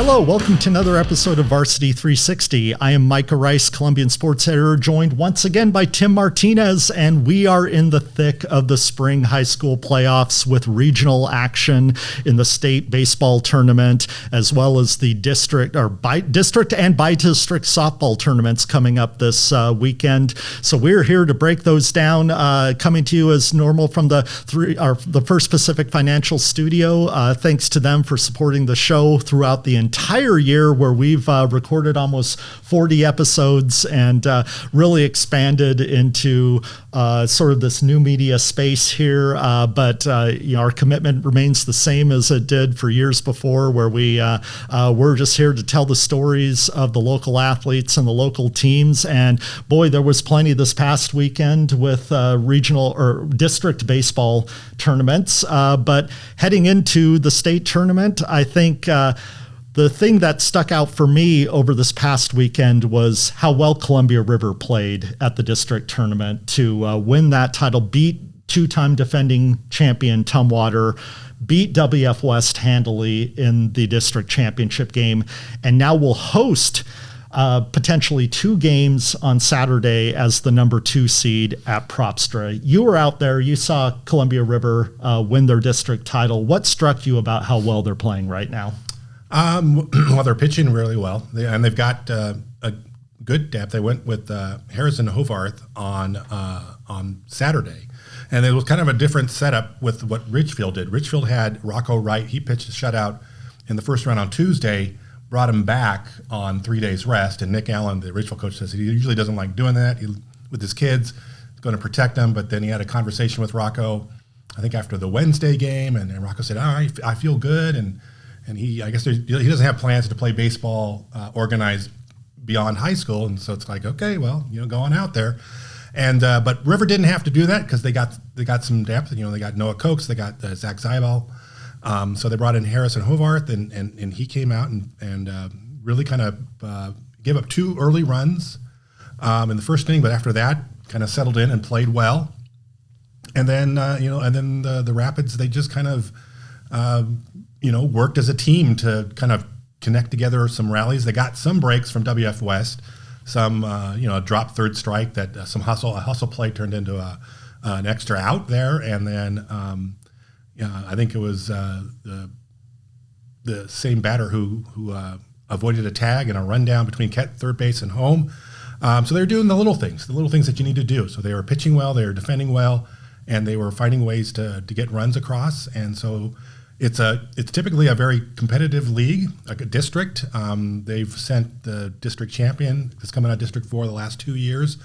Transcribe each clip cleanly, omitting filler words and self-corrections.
Hello, welcome to another episode of Varsity360. I am Micah Rice, Columbian sports editor, joined once again by Tim Martinez, and we are in the thick of the spring high school playoffs with regional action in the state baseball tournament, as well as the district and bi-district softball tournaments coming up this weekend. So we're here to break those down, coming to you as normal from the First Pacific Financial Studio. Thanks to them for supporting the show throughout the entire year, where we've recorded almost 40 episodes and really expanded into sort of this new media space here. But our commitment remains the same as it did for years before, where we're just here to tell the stories of the local athletes and the local teams. And boy, there was plenty this past weekend with regional or district baseball tournaments. But heading into the state tournament, I think the thing that stuck out for me over this past weekend was how well Columbia River played at the district tournament to win that title, beat two-time defending champion Tumwater, beat WF West handily in the district championship game, and now will host potentially two games on Saturday as the number 2 seed at Propstra. You were out there, you saw Columbia River win their district title. What struck you about how well they're playing right now? Well, they're pitching really well, and they've got a good depth. They went with Harrison Hovarth on Saturday, and it was kind of a different setup with what Ridgefield did. Ridgefield had Rocco Wright. He pitched a shutout in the first round on Tuesday, brought him back on 3 days rest, and Nick Allen, the Ridgefield coach, says he usually doesn't like doing that with his kids. He's going to protect them, but then he had a conversation with Rocco, I think after the Wednesday game, and Rocco said, I feel good, and I guess he doesn't have plans to play baseball organized beyond high school, and so it's like, okay, well, go on out there, and but River didn't have to do that because they got some depth. They got Noah Cokes, they got Zach Zybal, so they brought in Harrison Hovarth, and he came out and really kind of gave up 2 early runs in the first inning, but after that, kind of settled in and played well, and then the Rapids, they just kind of worked as a team to kind of connect together some rallies. They got some breaks from WF West, some a drop third strike that a hustle play turned into an extra out there, and then I think it was the same batter who avoided a tag and a rundown between third base and home. So they're doing the little things that you need to do. So they were pitching well, they were defending well, and they were finding ways to get runs across, and so. It's typically a very competitive league, like a district. They've sent the district champion that's coming out of District 4 the last 2 years,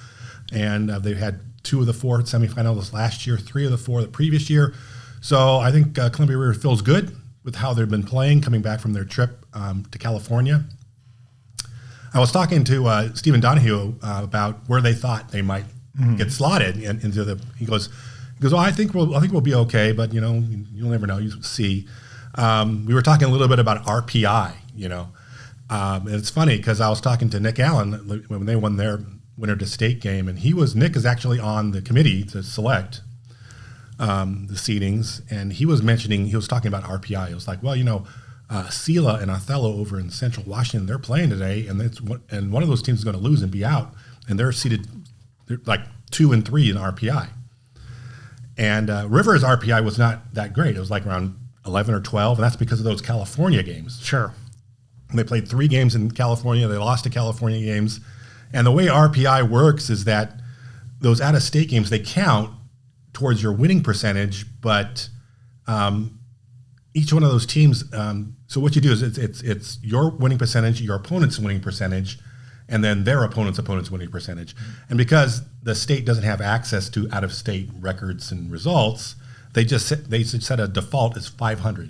and they've had 2 of the 4 semifinals last year, 3 of the 4 the previous year. So I think Columbia River feels good with how they've been playing, coming back from their trip to California. I was talking to Stephen Donahue about where they thought they might get slotted into the. He goes, I think we'll be okay, but you'll never know. You see, we were talking a little bit about RPI, and it's funny because I was talking to Nick Allen when they won their winter to state game, and Nick is actually on the committee to select the seedings, and he was talking about RPI. It was like, well, Sela and Othello over in Central Washington, they're playing today, and one of those teams is going to lose and be out, and they're like 2 and 3 in RPI. And River's RPI was not that great. It was like around 11 or 12, and that's because of those California games. Sure. And they played 3 games in California. They lost to California games. And the way RPI works is that those out-of-state games, they count towards your winning percentage, but each one of those teams, so what you do is it's your winning percentage, your opponent's winning percentage, and then their opponent's winning percentage. And because the state doesn't have access to out-of-state records and results, they set a default as 500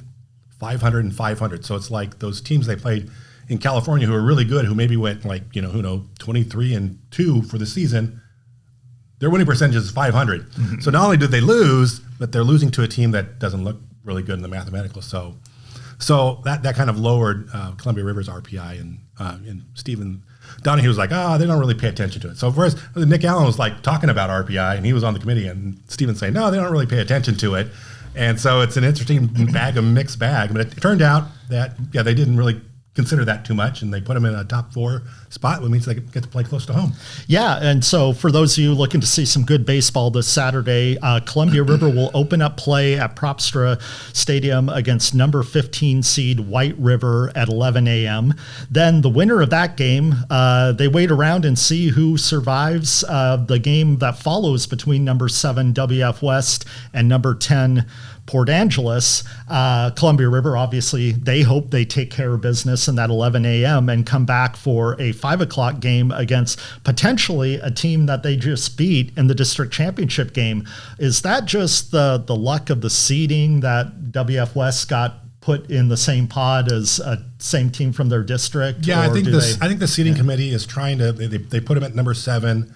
and 500. So it's like those teams they played in California who are really good, who maybe went 23-2 for the season, their winning percentage is 500. Mm-hmm. So not only did they lose, but they're losing to a team that doesn't look really good in the mathematical. So that kind of lowered Columbia River's RPI, and Stephen Donahue was like, they don't really pay attention to it. So whereas Nick Allen was like talking about RPI, and he was on the committee, and Stephen's saying, no, they don't really pay attention to it. And so it's an interesting mixed bag. But it turned out that, they didn't really consider that too much, and they put them in a top 4 spot, which means they get to play close to home. Yeah, and so for those of you looking to see some good baseball this Saturday, Columbia River will open up play at Propstra Stadium against number 15 seed White River at 11 a.m. Then the winner of that game, they wait around and see who survives the game that follows between number 7 WF West and number 10 Port Angeles. Columbia River, obviously, they hope they take care of business in that 11 a.m. and come back for a 5 o'clock game against potentially a team that they just beat in the district championship game. Is that just the luck of the seeding that WF West got put in the same pod as a same team from their district? Yeah, I think the seeding committee is trying to, they put them at number 7,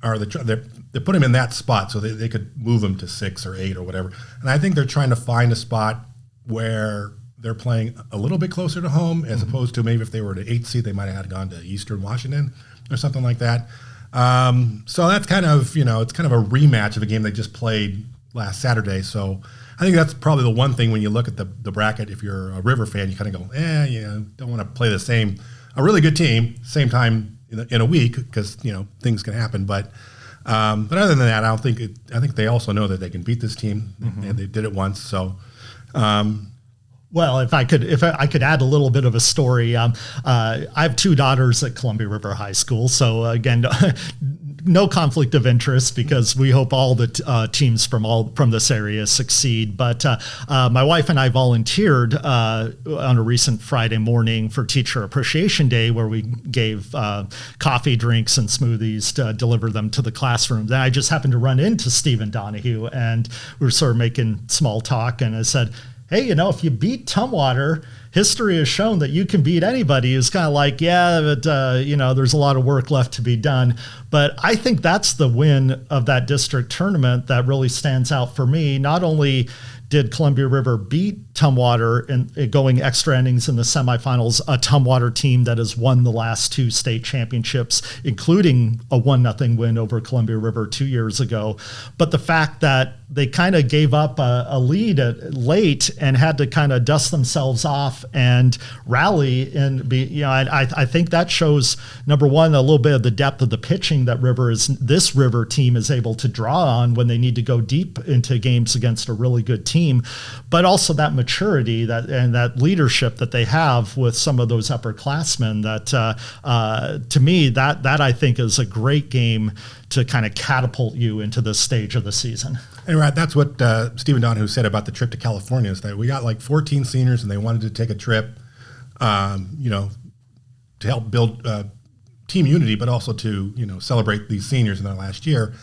or they put him in that spot so they could move him to 6 or 8 or whatever. And I think they're trying to find a spot where they're playing a little bit closer to home, as opposed to maybe if they were to 8 seed, they might have had gone to Eastern Washington or something like that. So that's kind of, it's kind of a rematch of a game they just played last Saturday. So I think that's probably the one thing when you look at the bracket, if you're a River fan, you kind of go, don't want to play a really good team, same time in a week, because, things can happen. But other than that, I think they also know that they can beat this team, and they did it once. So, well, if I could add a little bit of a story, I have 2 daughters at Columbia River High School. So again, no conflict of interest, because we hope all the teams from this area succeed. But my wife and I volunteered on a recent Friday morning for Teacher Appreciation Day, where we gave coffee, drinks, and smoothies to deliver them to the classrooms. And I just happened to run into Stephen Donahue, and we were sort of making small talk. And I said, hey, if you beat Tumwater, history has shown that you can beat anybody. It's kind of like, but there's a lot of work left to be done. But I think that's the win of that district tournament that really stands out for me. Not only did Columbia River beat Tumwater in going extra innings in the semifinals, a Tumwater team that has won the last 2 state championships, including a 1-0 win over Columbia River 2 years ago. But the fact that they kind of gave up a lead late and had to kind of dust themselves off and rally and be, I think that shows, number one, a little bit of the depth of the pitching that this River team is able to draw on when they need to go deep into games against a really good team, but also that maturity and that leadership that they have with some of those upperclassmen that, to me, that I think is a great game to kind of catapult you into this stage of the season. And right, that's what Stephen Donahue said about the trip to California, is that we got like 14 seniors and they wanted to take a trip, to help build team unity, but also to, celebrate these seniors in their last year.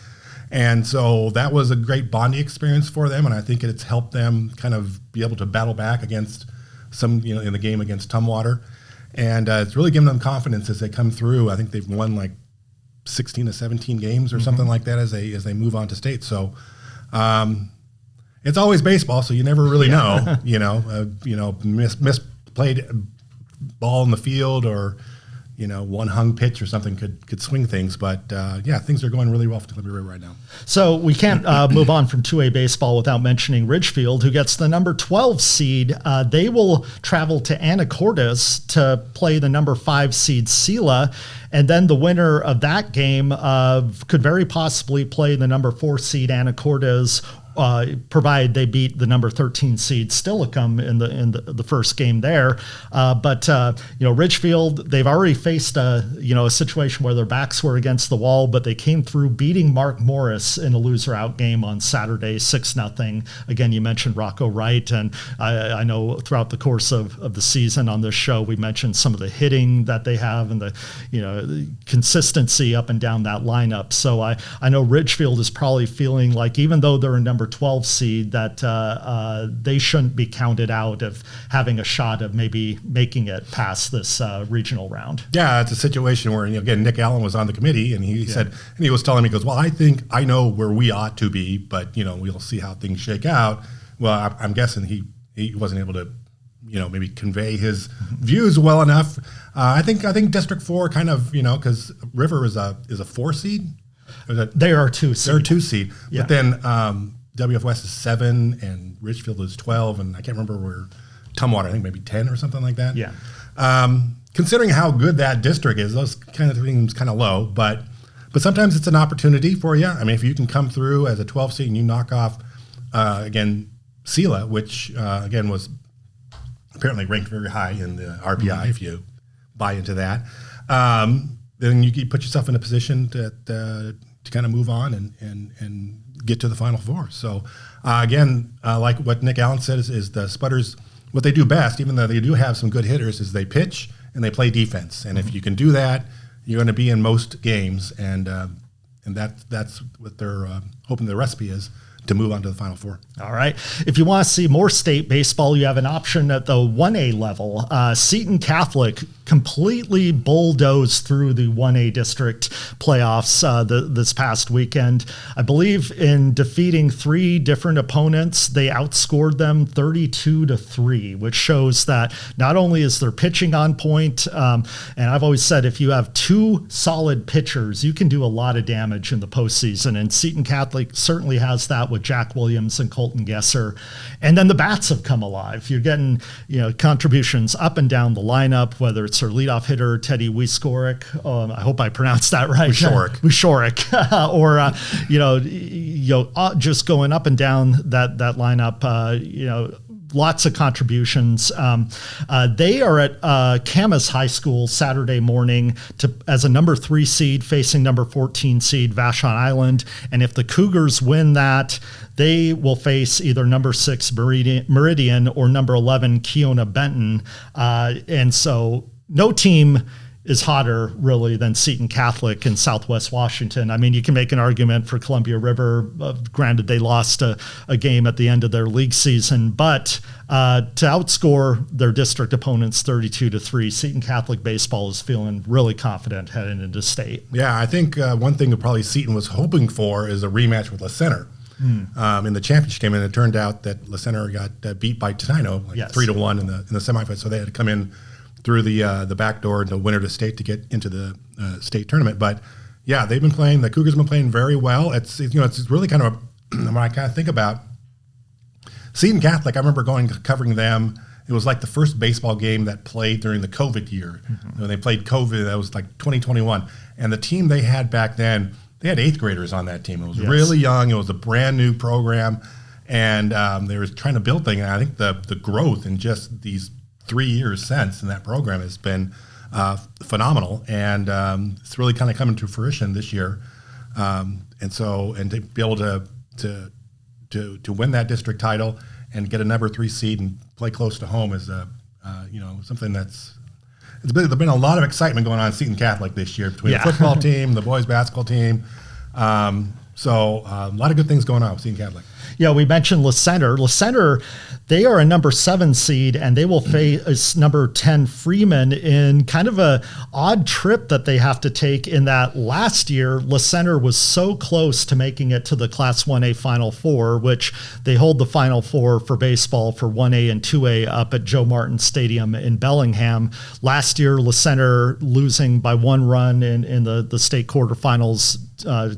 And so that was a great bonding experience for them. And I think it's helped them kind of be able to battle back against some, in the game against Tumwater. And it's really given them confidence as they come through. I think they've won like 16 to 17 games or something like that as they move on to state. So it's always baseball, so you never really know, misplayed ball in the field, or, one hung pitch or something could swing things. But things are going really well for Columbia River right now. So we can't move on from 2A baseball without mentioning Ridgefield, who gets the number 12 seed. They will travel to Anacortes to play the number 5 seed Sela. And then the winner of that game could very possibly play the number 4 seed Anacortes, provided they beat the number 13 seed Steilacoom in the first game there. But Ridgefield, they've already faced a situation where their backs were against the wall, but they came through beating Mark Morris in a loser out game on Saturday, 6-0. Again, you mentioned Rocco Wright, and I know throughout the course of the season on this show, we mentioned some of the hitting that they have and the consistency up and down that lineup. So I know Ridgefield is probably feeling like, even though they're a number 12 seed, that they shouldn't be counted out of having a shot of maybe making it past this regional round. Yeah, it's a situation where, again, Nick Allen was on the committee, and he said, and he was telling me, he goes, well, I think I know where we ought to be, but, we'll see how things shake out. Well, I'm guessing he wasn't able to, maybe convey his views well enough. I think District 4 kind of, because River is a 4 seed. They are 2 seed. They're 2 seed. Yeah. But then WF West is 7 and Ridgefield is 12, and I can't remember where Tumwater, I think maybe 10 or something like that. Yeah. Considering how good that district is, those kind of things kind of low, but sometimes it's an opportunity for you. I mean, if you can come through as a 12 seed and you knock off, again, Sela, which, again, was apparently ranked very high in the RPI, if you buy into that, then you put yourself in a position to kind of move on and get to the Final Four. So, again, like what Nick Allen said, is the Spudders, what they do best, even though they do have some good hitters, is they pitch and they play defense. And if you can do that, you're going to be in most games. And that's what they're hoping the recipe is to move on to the Final Four. All right. If you want to see more state baseball, you have an option at the 1A level. Seton Catholic completely bulldozed through the 1A district playoffs this past weekend. I believe in defeating 3 different opponents, they outscored them 32-3, which shows that not only is their pitching on point, and I've always said if you have 2 solid pitchers, you can do a lot of damage in the postseason, and Seton Catholic certainly has that with Jack Williams and Colton Gesser. And then the bats have come alive. You're getting, contributions up and down the lineup, whether it's our leadoff hitter, Teddy Wiskorik. I hope I pronounced that right. Wiskorik. Or, just going up and down that lineup, lots of contributions. They are at Camas High School Saturday morning as a number 3 seed facing number 14 seed Vashon Island. And if the Cougars win that, they will face either number 6 Meridian or number 11 Keona Benton. And so no team is hotter, really, than Seton Catholic in Southwest Washington. I mean, you can make an argument for Columbia River. Granted, they lost a game at the end of their league season, but to outscore their district opponents 32-3, Seton Catholic baseball is feeling really confident heading into state. Yeah, I think one thing that probably Seton was hoping for is a rematch with La Center. In the championship game, and it turned out that La Center got beat by Tenino 3-1 in the semifinals, so they had to come in through the back door to winner to state to get into the state tournament. But yeah, the Cougars have been playing very well. It's really kind of when I kind of think about Seton Catholic, I remember covering them. It was like the first baseball game that played during the COVID year. When they played COVID, that was like 2021, and the team they had back then, they had 8th graders on that team. It was really young. It was a brand new program, and they were trying to build things. And I think the growth in just these 3 years since in that program has been phenomenal, and it's really kind of coming to fruition this year. And to be able to win that district title and get a number 3 seed and play close to home is something that's. There's been a lot of excitement going on in Seton Catholic this year between the football team, the boys basketball team. So a lot of good things going on with Seton Catholic. Yeah, we mentioned La Center. La Center, they are a number 7 seed, and they will face number 10 Freeman in kind of a odd trip that they have to take in that last year, La Center was so close to making it to the Class 1A Final Four, which they hold the Final Four for baseball for 1A and 2A up at Joe Martin Stadium in Bellingham. Last year, La Center losing by 1 run in the state quarterfinals.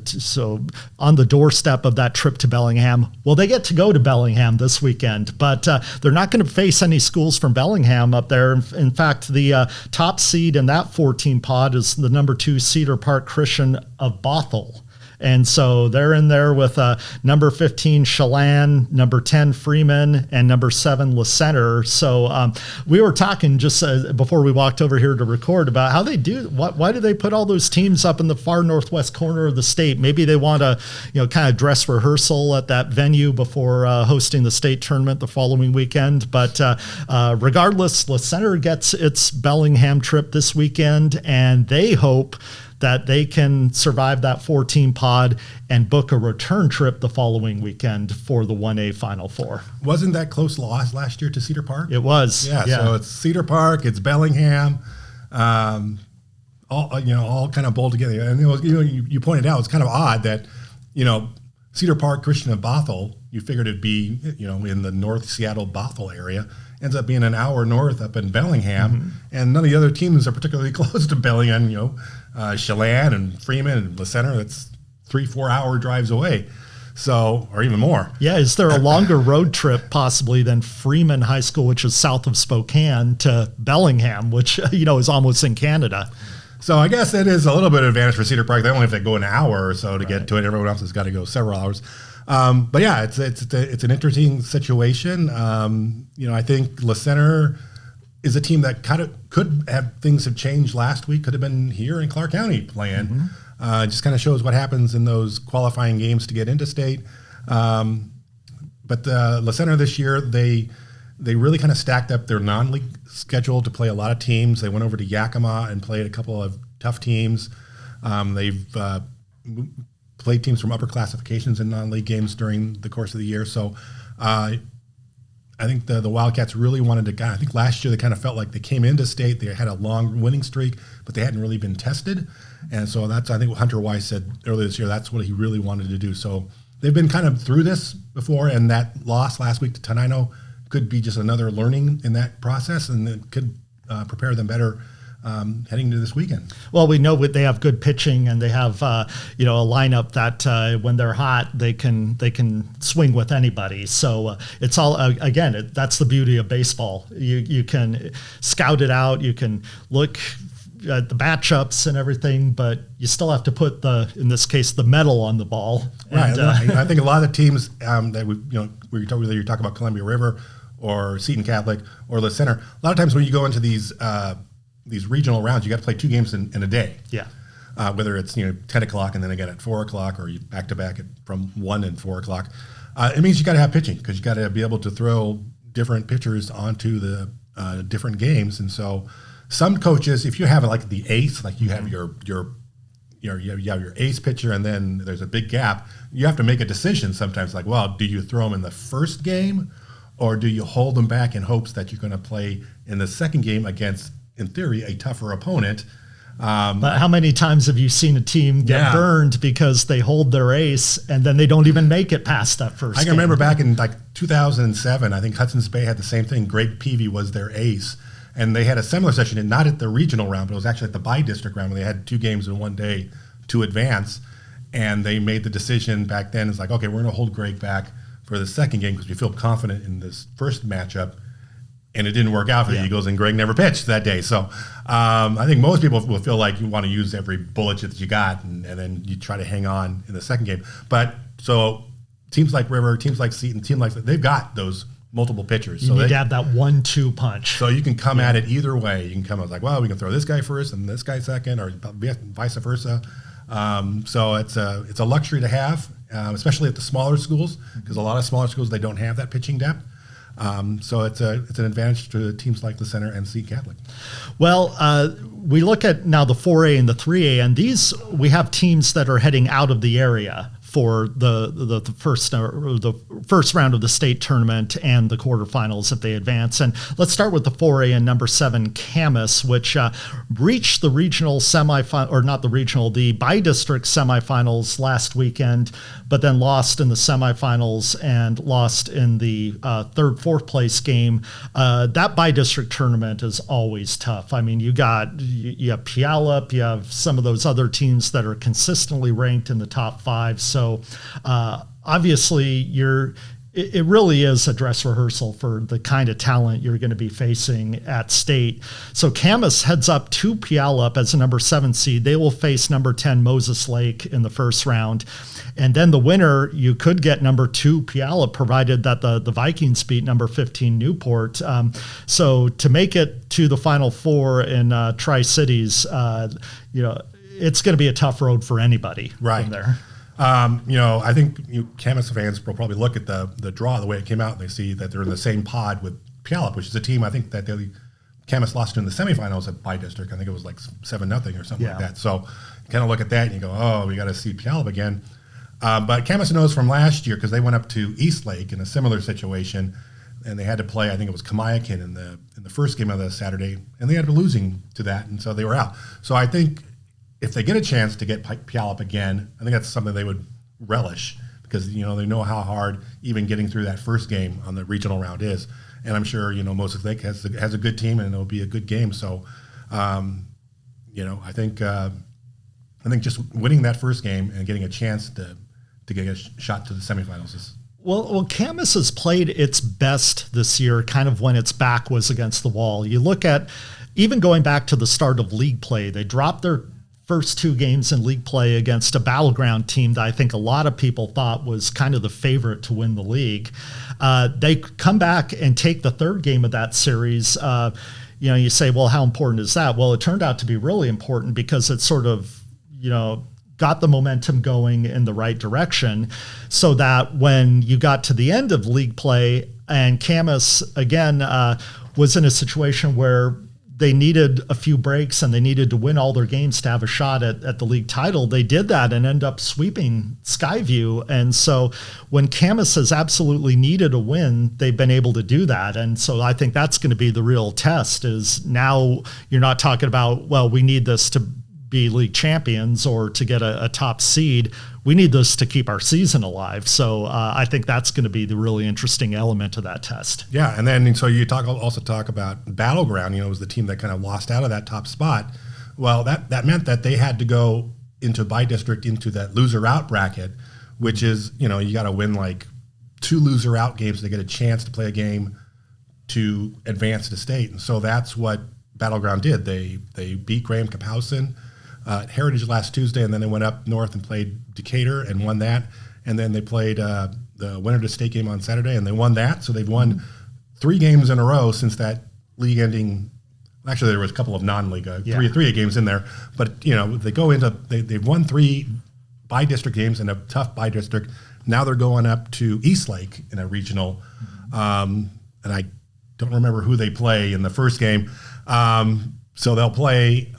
So on the doorstep of that trip to Bellingham. Well, they get to go to Bellingham this weekend, but they're not going to face any schools from Bellingham up there. In fact, the top seed in that 14 pod is the number 2 Cedar Park Christian of Bothell. And so they're in there with number 15 Chelan, number 10 Freeman, and number 7 La Center. So we were talking just before we walked over here to record about how they do. Why do they put all those teams up in the far northwest corner of the state? Maybe they want to, kind of dress rehearsal at that venue before hosting the state tournament the following weekend. But regardless, La Center gets its Bellingham trip this weekend, and they hope that they can survive that 14 pod and book a return trip the following weekend for the 1A Final Four. Wasn't that close loss last year to Cedar Park? It was. Yeah. So it's Cedar Park, it's Bellingham, all kind of bold together. And you pointed out it's kind of odd that Cedar Park Christian of Bothell, you figured it'd be in the North Seattle Bothell area. Ends up being an hour north up in Bellingham, and none of the other teams are particularly close to Bellingham. Chelan and Freeman and La Center, that's 3-4 hour drives away. So, or even more. Yeah, is there a longer road trip possibly than Freeman High School, which is south of Spokane, to Bellingham, which, is almost in Canada? So I guess it is a little bit of advantage for Cedar Park. They only have to go an hour or so to get to it. Everyone else has got to go several hours. But yeah, it's an interesting situation. I think Le Center is a team that kind of things have changed last week. Could have been here in Clark County playing. It just kind of shows what happens in those qualifying games to get into state. But Le Center this year, they really kind of stacked up their non-league schedule to play a lot of teams. They went over to Yakima and played a couple of tough teams. They've played teams from upper classifications in non-league games during the course of the year. So I think the Wildcats really wanted to. I think last year they kind of felt like they came into state. They had a long winning streak, but they hadn't really been tested. And so I think what Hunter Weiss said earlier this year, that's what he really wanted to do. So they've been kind of through this before, and that loss last week to Tenino could be just another learning in that process, and it could prepare them better heading into this weekend. Well, we know they have good pitching, and they have a lineup that when they're hot, they can swing with anybody. So it's all again, that's the beauty of baseball. You can scout it out, you can look at the matchups and everything, but you still have to put in this case, the metal on the ball. Right. And, I think a lot of the teams that whether you're talking about Columbia River or Seton Catholic or Le Center, a lot of times when you go into these regional rounds, you got to play 2 games in a day. Yeah. Whether it's 10 o'clock and then again at 4 o'clock, or you back to back from 1 and 4 o'clock. It means you got to have pitching, because you got to be able to throw different pitchers onto the different games. And so some coaches, if you have like the ace, like you have your ace pitcher, and then there's a big gap, you have to make a decision sometimes. Like, well, do you throw them in the first game, or do you hold them back in hopes that you're going to play in the second game against, in theory, a tougher opponent? But how many times have you seen a team get burned because they hold their ace and then they don't even make it past that first game? Remember back in like 2007, I think Hudson's Bay had the same thing. Greg Peavy was their ace, and they had a similar session, not at the regional round, but it was actually at the bi-district round, where they had 2 games in one day to advance, and they made the decision back then. It's like, okay, we're going to hold Greg back for the second game because we feel confident in this first matchup. And it didn't work out for the Eagles, and Greg never pitched that day. So I think most people will feel like you want to use every bullet that you got, and then you try to hang on in the second game. But so teams like River, teams like Seton, teams like they've got those multiple pitchers. You need to have that 1-2 punch. So you can come at it either way. You can come out like, well, we can throw this guy first and this guy second, or vice versa. So it's a luxury to have, especially at the smaller schools, because a lot of smaller schools, they don't have that pitching depth. So it's an advantage to teams like the Center and Seton Catholic. Well, we look at now the 4A and the 3A, and these we have teams that are heading out of the area for the first round of the state tournament and the quarterfinals if they advance. And let's start with the 4A and number 7 Camas, which reached the regional semifinal, or not the regional, the bi-district semifinals last weekend, but then lost in the semifinals and lost in the third, fourth place game. That bi-district tournament is always tough. I mean, you have Puyallup, you have some of those other teams that are consistently ranked in the top 5. So obviously it really is a dress rehearsal for the kind of talent you're going to be facing at state. So Camas heads up to Puyallup as a number 7 seed. They will face number 10 Moses Lake in the first round. And then the winner, you could get number 2 Puyallup, provided that the Vikings beat number 15 Newport. So to make it to the Final Four in Tri-Cities, it's going to be a tough road for anybody from there. I think Camas fans will probably look at the draw, the way it came out, and they see that they're in the same pod with Puyallup, which is a team I think that Camas lost in the semifinals at bi-district. I think it was like 7-0 or something like that. So you kind of look at that and you go, oh, we got to see Puyallup again. But Camas knows from last year, because they went up to Eastlake in a similar situation, and they had to play, I think it was Kamiakin in the first game of the Saturday, and they had been losing to that, and so they were out. So I think if they get a chance to get Puyallup again, I think that's something they would relish, because they know how hard even getting through that first game on the regional round is, and I'm sure Moses Lake has a good team, and it'll be a good game. So, I think just winning that first game and getting a chance to to get a shot to the semifinals. Well, Camas has played its best this year, kind of when its back was against the wall. You look at, even going back to the start of league play, they dropped their first 2 games in league play against a battleground team that I think a lot of people thought was kind of the favorite to win the league. They come back and take the 3rd game of that series. You say, well, how important is that? Well, it turned out to be really important because it sort of, got the momentum going in the right direction, so that when you got to the end of league play and Camas again was in a situation where they needed a few breaks and they needed to win all their games to have a shot at the league title, they did that and end up sweeping Skyview. And so when Camas has absolutely needed a win, they've been able to do that. And so I think that's going to be the real test, is now you're not talking about, well, we need this to be league champions or to get a top seed. We need this to keep our season alive. So I think that's going to be the really interesting element of that test. Yeah, and then so you also talk about Battleground. It was the team that kind of lost out of that top spot. Well, that meant that they had to go into by district into that loser out bracket, which is you got to win like 2 loser out games to get a chance to play a game to advance to state. And so that's what Battleground did. They beat Graham Caphausen at Heritage last Tuesday, and then they went up north and played Decatur and won that. And then they played the winner to state game on Saturday, and they won that. So they've won 3 games in a row since that league ending. Actually, there was a couple of non-league, 3 games in there. But they go into they've won 3 by-district games in a tough by-district. Now they're going up to Eastlake in a regional, and I don't remember who they play in the first game. So they'll play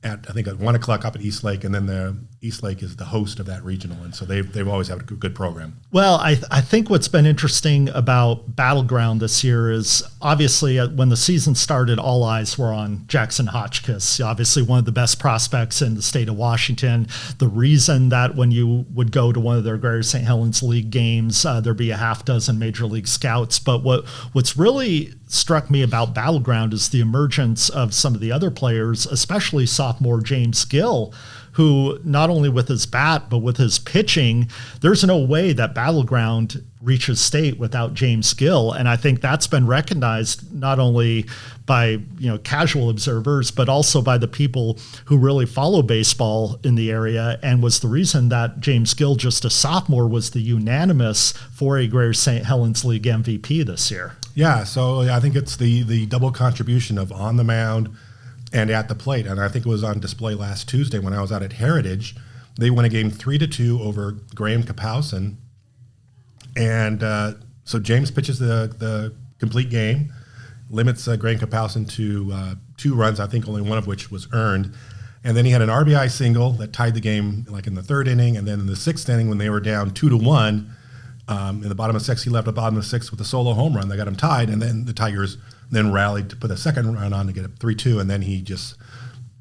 at 1 o'clock up at Eastlake, and then the Eastlake is the host of that regional, and so they've always had a good program. Well, I think what's been interesting about Battleground this year is obviously when the season started, all eyes were on Jackson Hotchkiss, obviously one of the best prospects in the state of Washington. The reason that when you would go to one of their Greater St. Helens League games, there'd be a half dozen Major League scouts. But what's really struck me about Battleground is the emergence of some of the other players, especially sophomore James Gill, who not only with his bat, but with his pitching, there's no way that Battleground reaches state without James Gill. And I think that's been recognized not only by casual observers, but also by the people who really follow baseball in the area, and was the reason that James Gill, just a sophomore, was the unanimous 4A Greater St. Helens League MVP this year. Yeah, so I think it's the double contribution of on the mound and at the plate. And I think it was on display last Tuesday when I was out at Heritage. They won a game 3-2 over Graham Caphausen. And so James pitches the complete game, limits Graham Caphausen to 2 runs, I think only one of which was earned. And then he had an RBI single that tied the game like in the 3rd inning. And then in the 6th inning, when they were down 2-1, in the bottom of 6, he left the bottom of 6 with a solo home run. They got him tied, and then the Tigers then rallied to put a second run on to get it 3-2, and then he just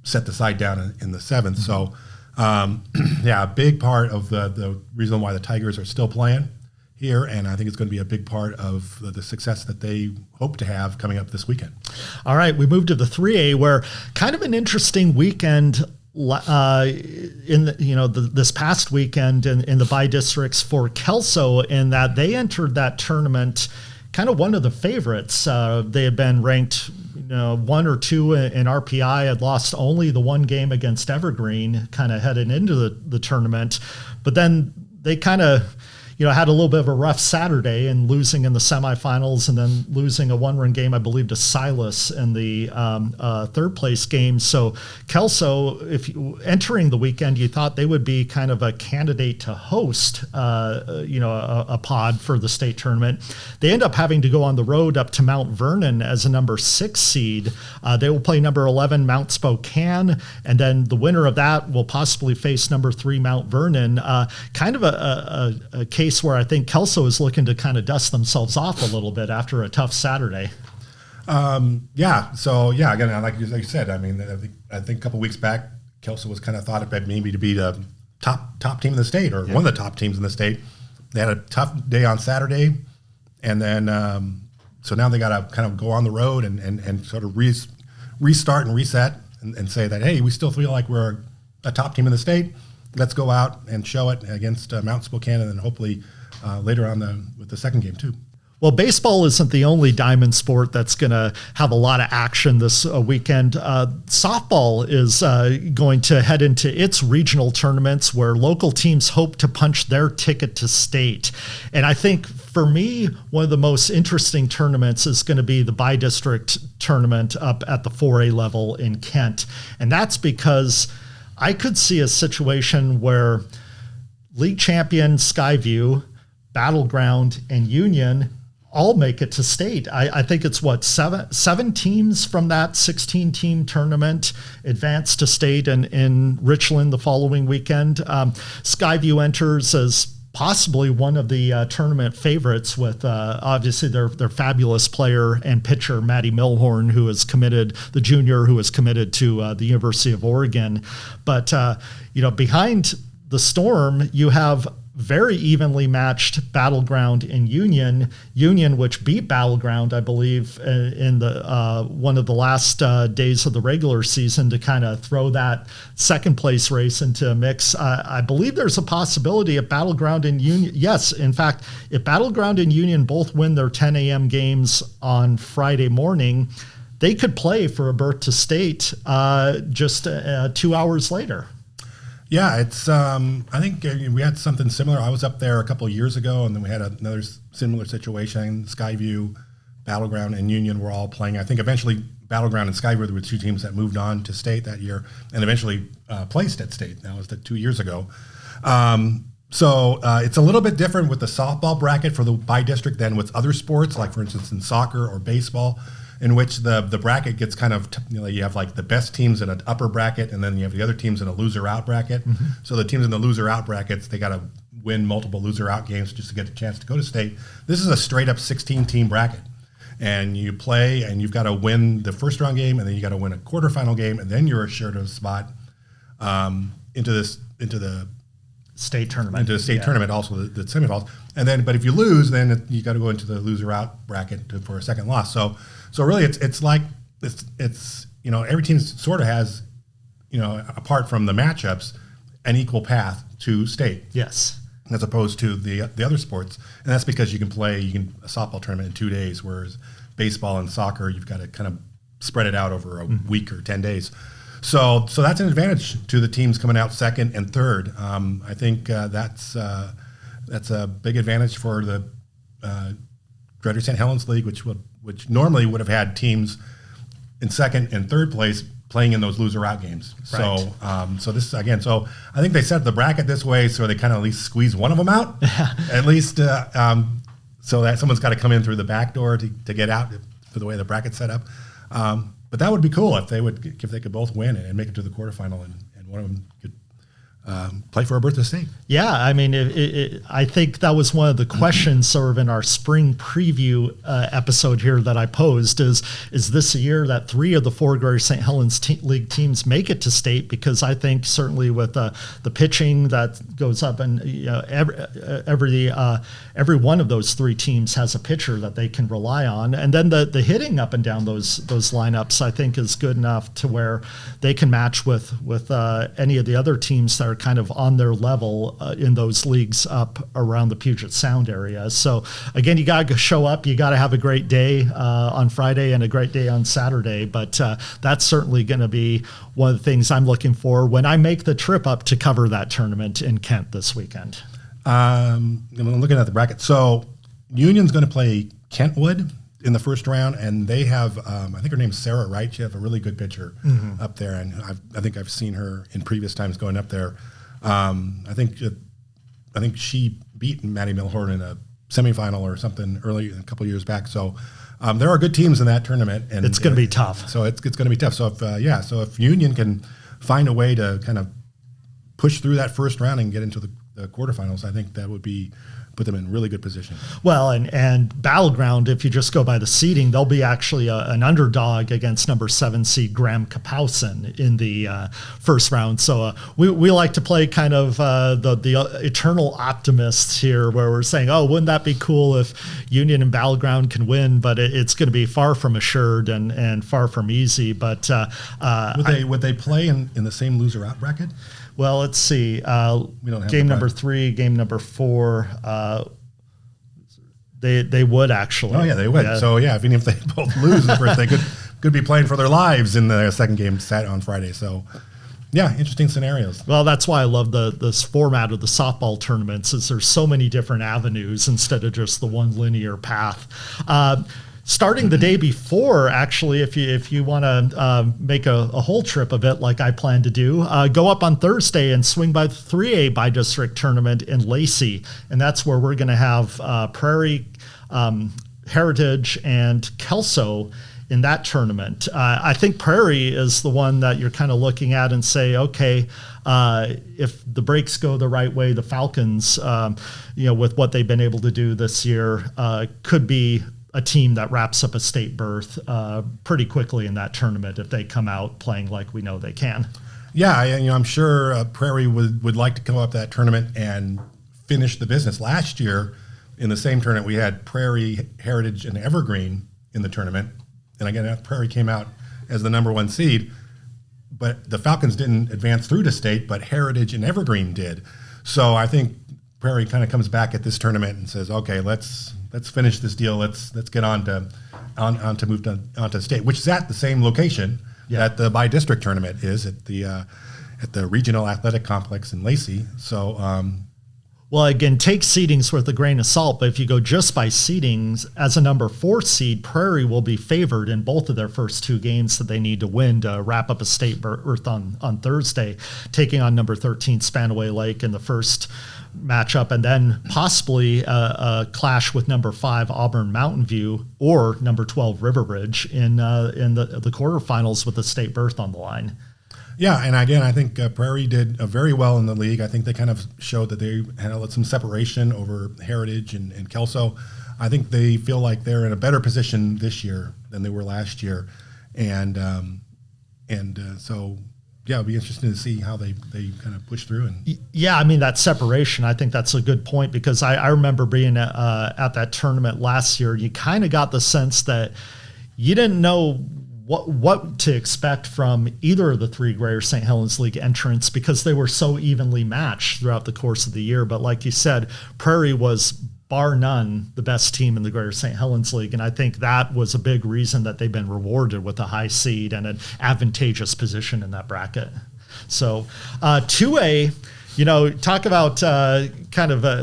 set the side down in the 7th. So, a big part of the reason why the Tigers are still playing here, and I think it's going to be a big part of the success that they hope to have coming up this weekend. All right, we move to the 3A, where kind of an interesting weekend this past weekend in the by-districts for Kelso, in that they entered that tournament kind of one of the favorites. They had been ranked 1 or 2 in RPI, had lost only the 1 game against Evergreen kind of heading into the tournament. But then they kind of had a little bit of a rough Saturday and losing in the semifinals, and then losing a 1-run game, I believe, to Silas in the 3rd place game. So Kelso, entering the weekend, you thought they would be kind of a candidate to host, a pod for the state tournament. They end up having to go on the road up to Mount Vernon as a number 6 seed. They will play number 11 Mount Spokane, and then the winner of that will possibly face number 3 Mount Vernon. Kind of a case where I think Kelso is looking to kind of dust themselves off a little bit after a tough Saturday. Again, like you said, I mean, I think a couple weeks back, Kelso was kind of thought of maybe to be the top team in the state, or one of the top teams in the state. They had a tough day on Saturday, and then so now they got to kind of go on the road and sort of restart and reset and say that, hey, we still feel like we're a top team in the state. let's go out and show it against Mount Spokane, and then hopefully later on with the second game too. Well, baseball isn't the only diamond sport that's going to have a lot of action this weekend. Softball is going to head into its regional tournaments where local teams hope to punch their ticket to state. And I think for me, one of the most interesting tournaments is going to be the bi-district tournament up at the 4A level in Kent. And that's because I could see a situation where league champion Skyview, Battleground, and Union all make it to state. I think it's seven teams from that 16-team tournament advance to state in Richland the following weekend. Skyview enters as possibly one of the tournament favorites with obviously their fabulous player and pitcher, Matty Milhorn, who is committed, the junior who is committed to the University of Oregon. But, behind the Storm, you have very evenly matched Battleground and Union, which beat Battleground, I believe, in the one of the last days of the regular season to kind of throw that second place race into a mix. I believe there's a possibility if Battleground and Union, yes, in fact, if Battleground and Union both win their 10 a.m. games on Friday morning, they could play for a berth to state just 2 hours later. Yeah, it's. I think we had something similar. I was up there a couple of years ago, and then we had another similar situation. Skyview, Battleground, and Union were all playing. I think eventually Battleground and Skyview were the two teams that moved on to state that year, and eventually placed at state. That was 2 years ago. So it's a little bit different with the softball bracket for the bi-district than with other sports, like for instance in soccer or baseball, in which the bracket gets kind of, you have like the best teams in an upper bracket, and then you have the other teams in a loser-out bracket. Mm-hmm. So the teams in the loser-out brackets, they got to win multiple loser-out games just to get a chance to go to state. This is a straight-up 16-team bracket. And you play, and you've got to win the first-round game, and then you got to win a quarterfinal game, and then you're assured of a spot into the state tournament. Into the state tournament, also the semifinals. And then, but if you lose, then you got to go into the loser-out bracket for a second loss. So really, it's like every team sort of has, apart from the matchups, an equal path to state. Yes. As opposed to the other sports, and that's because you can play a softball tournament in 2 days, whereas baseball and soccer you've got to kind of spread it out over a week or 10 days. So that's an advantage to the teams coming out second and third. I think that's a big advantage for the Greater St. Helens League, which normally would have had teams in second and third place playing in those loser-out games. Right. So this again. So I think they set the bracket this way so they kind of at least squeeze one of them out, at least, so that someone's got to come in through the back door to get out for the way the bracket's set up. But that would be cool if they could both win and make it to the quarterfinal, and one of them could play for a berth to state. Yeah, I mean, I think that was one of the questions sort of in our spring preview episode here that I posed is this a year that 3 of the 4 Greater St. Helens League teams make it to state? Because I think certainly with the pitching that goes up, and every one of those 3 teams has a pitcher that they can rely on, and then the hitting up and down those lineups I think is good enough to where they can match with any of the other teams that are kind of on their level in those leagues up around the Puget Sound area. So again, you got to show up. You got to have a great day on Friday and a great day on Saturday. But that's certainly going to be one of the things I'm looking for when I make the trip up to cover that tournament in Kent this weekend. I'm looking at the bracket. So Union's going to play Kentwood in the first round, and they have, I think her name's Sarah Wright. She has a really good pitcher up there, and I think I've seen her in previous times going up there. I think she beat Matty Milhorn in a semifinal or something early a couple of years back. So there are good teams in that tournament, and it's going to be tough. So it's going to be tough. So if Union can find a way to kind of push through that first round and get into the quarterfinals, I think that would put them in really good position. Well, and Battleground, if you just go by the seeding, they'll be actually an underdog against number 7 seed Graham Kapowson in the first round. So we like to play kind of the eternal optimists here, where we're saying, oh, wouldn't that be cool if Union and Battleground can win? But it's going to be far from assured and far from easy. But would they play in the same loser out bracket? Well, let's see. We don't have game the number 3, game number 4. They would actually. Oh yeah, they would. Yeah. So yeah, even if they both lose the first, they could be playing for their lives in the second game on Friday. So yeah, interesting scenarios. Well, that's why I love this format of the softball tournaments. Is there's so many different avenues instead of just the one linear path. Starting the day before, actually, if you want to make a whole trip of it, like I plan to do, go up on Thursday and swing by the 3A by district tournament in Lacey, and that's where we're going to have Prairie, Heritage, and Kelso in that tournament. I think Prairie is the one that you're kind of looking at and say, okay, if the breaks go the right way, the Falcons, with what they've been able to do this year, could be a team that wraps up a state berth pretty quickly in that tournament if they come out playing like we know they can. Yeah, I'm sure Prairie would like to come up that tournament and finish the business. Last year, in the same tournament, we had Prairie, Heritage, and Evergreen in the tournament. And again, Prairie came out as the number 1 seed, but the Falcons didn't advance through to state, but Heritage and Evergreen did. So I think Prairie kind of comes back at this tournament and says, okay, let's finish this deal. Let's get on to move on to state, which is at the same location that the by district tournament is at the regional athletic complex in Lacey. So. Well, again, take seedings with a grain of salt, but if you go just by seedings, as a number 4 seed, Prairie will be favored in both of their first 2 games that they need to win to wrap up a state berth on Thursday, taking on number 13 Spanaway Lake in the first matchup, and then possibly a clash with number 5 Auburn Mountain View or number 12 River Ridge in the quarterfinals with a state berth on the line. Yeah, and again, I think Prairie did very well in the league. I think they kind of showed that they had some separation over Heritage and Kelso. I think they feel like they're in a better position this year than they were last year, and so yeah, it'll be interesting to see how they kind of push through. And yeah, I mean, that separation, I think that's a good point, because I remember being at that tournament last year. You kind of got the sense that you didn't know what to expect from either of the 3 Greater St. Helens League entrants, because they were so evenly matched throughout the course of the year. But like you said, Prairie was bar none the best team in the Greater St. Helens League, and I think that was a big reason that they've been rewarded with a high seed and an advantageous position in that bracket. So 2A, talk about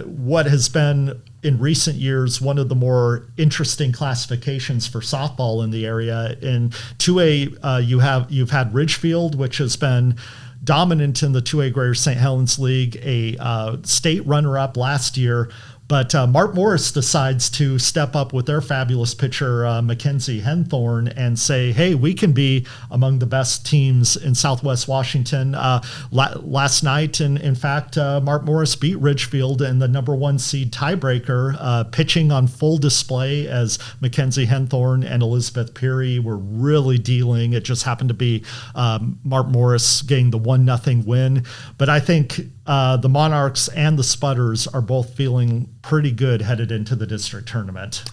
what has been in recent years one of the more interesting classifications for softball in the area. In 2A, you've had Ridgefield, which has been dominant in the 2A Greater St. Helens League, a state runner-up last year. But Mark Morris decides to step up with their fabulous pitcher, Mackenzie Henthorne, and say, hey, we can be among the best teams in Southwest Washington. Last night, in fact, Mark Morris beat Ridgefield in the number 1 seed tiebreaker, pitching on full display as Mackenzie Henthorne and Elizabeth Peary were really dealing. It just happened to be Mark Morris getting the 1-0 win. But I think the Monarchs and the Spudders are both feeling pretty good headed into the district tournament.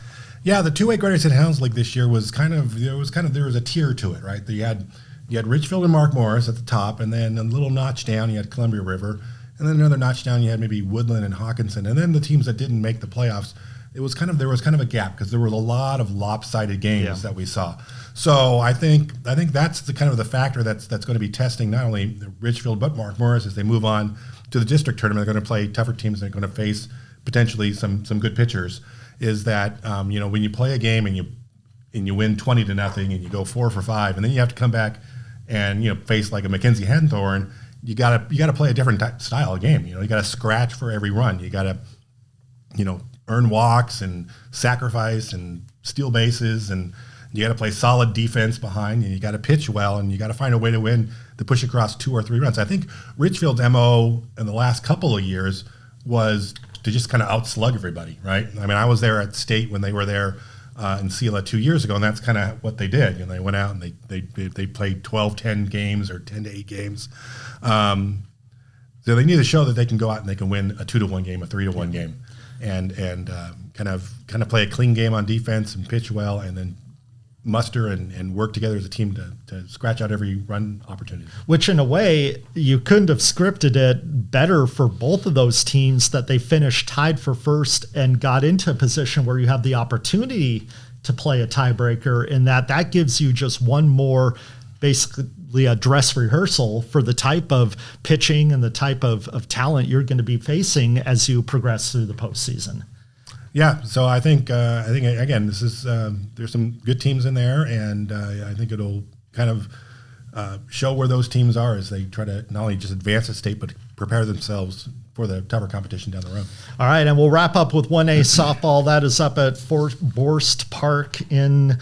Yeah, the 2A Greater St. Helens League this year was there was a tier to it, right? You had Ridgefield and Mark Morris at the top, and then a little notch down you had Columbia River, and then another notch down you had maybe Woodland and Hawkinson, and then the teams that didn't make the playoffs. There was kind of a gap because there were a lot of lopsided games that we saw. So I think that's the kind of the factor that's going to be testing not only Ridgefield but Mark Morris as they move on to the district tournament. They're going to play tougher teams. They're going to face potentially some good pitchers. Is that when you play a game and you win 20-0 and you go 4 for 5, and then you have to come back and face like a Mackenzie Henthorne, you gotta play a different style of game. You gotta scratch for every run. You gotta earn walks and sacrifice and steal bases, and you gotta play solid defense behind, and you gotta pitch well, and you gotta find a way to win to push across 2 or 3 runs. I think Ridgefield's MO in the last couple of years was to just kind of outslug everybody, right? I mean, I was there at State when they were there in Sela 2 years ago, and that's kind of what they did. They went out and they played 12-10 games or 10-8 games. So they need to show that they can go out and they can win a 2-1 game, a 3-1 game, and kind of play a clean game on defense and pitch well, and then muster and work together as a team to scratch out every run opportunity. Which in a way, you couldn't have scripted it better for both of those teams, that they finished tied for first and got into a position where you have the opportunity to play a tiebreaker, in that gives you just one more, basically a dress rehearsal for the type of pitching and the type of talent you're going to be facing as you progress through the postseason. Yeah, so I think again, this is there's some good teams in there, and I think it'll kind of show where those teams are as they try to not only just advance the state but prepare themselves for the tougher competition down the road. All right, and we'll wrap up with 1A softball. That is up at Fort Borst Park in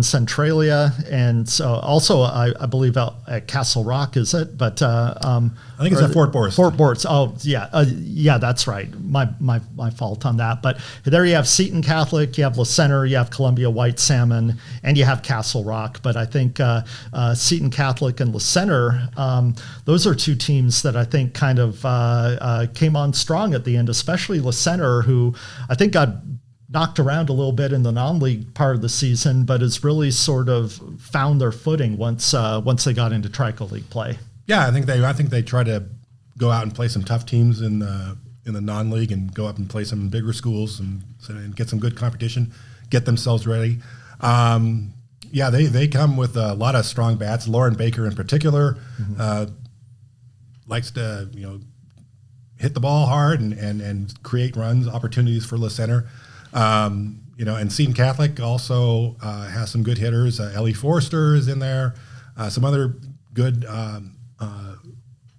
Centralia, and so also I believe out at Castle Rock, is it? But I think it's at Fort Borst. Fort Borst. Oh yeah, that's right. My fault on that. But there you have Seton Catholic, you have La Center, you have Columbia White Salmon, and you have Castle Rock. But I think Seton Catholic and La Center, those are two teams that I think kind of came on strong at the end, especially La Center, who I think got knocked around a little bit in the non-league part of the season, but has really sort of found their footing once they got into Trico League play. Yeah, I think they try to go out and play some tough teams in the non-league and go up and play some bigger schools and get some good competition, get themselves ready. Yeah, they come with a lot of strong bats. Lauren Baker in particular likes to hit the ball hard and create runs, opportunities for La Center. And Seton Catholic also has some good hitters. Ellie Forrester is in there. Some other good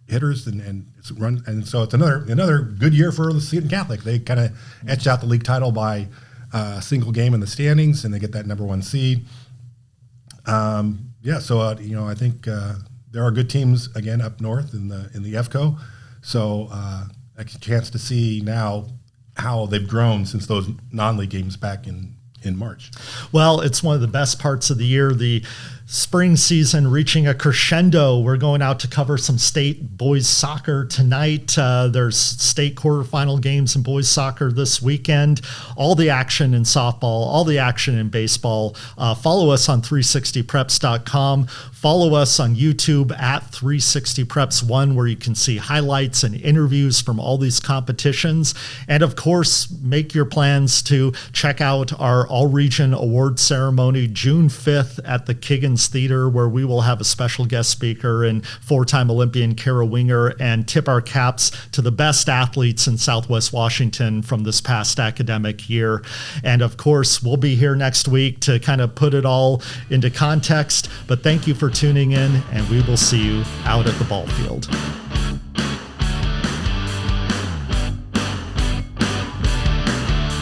hitters, and so it's another good year for Seton Catholic. They kind of etched out the league title by a single game in the standings, and they get that number 1 seed. I think there are good teams again up north in the FCO. So a chance to see now how they've grown since those non-league games back in March. Well, it's one of the best parts of the year, the spring season reaching a crescendo. We're going out to cover some state boys soccer tonight. There's state quarterfinal games in boys soccer this weekend. All the action in softball, all the action in baseball. Follow us on 360preps.com. Follow us on YouTube at 360preps1, where you can see highlights and interviews from all these competitions. And of course, make your plans to check out our all-region award ceremony June 5th at the Kiggins Theater, where we will have a special guest speaker and 4-time Olympian Kara Winger, and tip our caps to the best athletes in Southwest Washington from this past academic year. And of course, we'll be here next week to kind of put it all into context. But thank you for tuning in, and we will see you out at the ball field.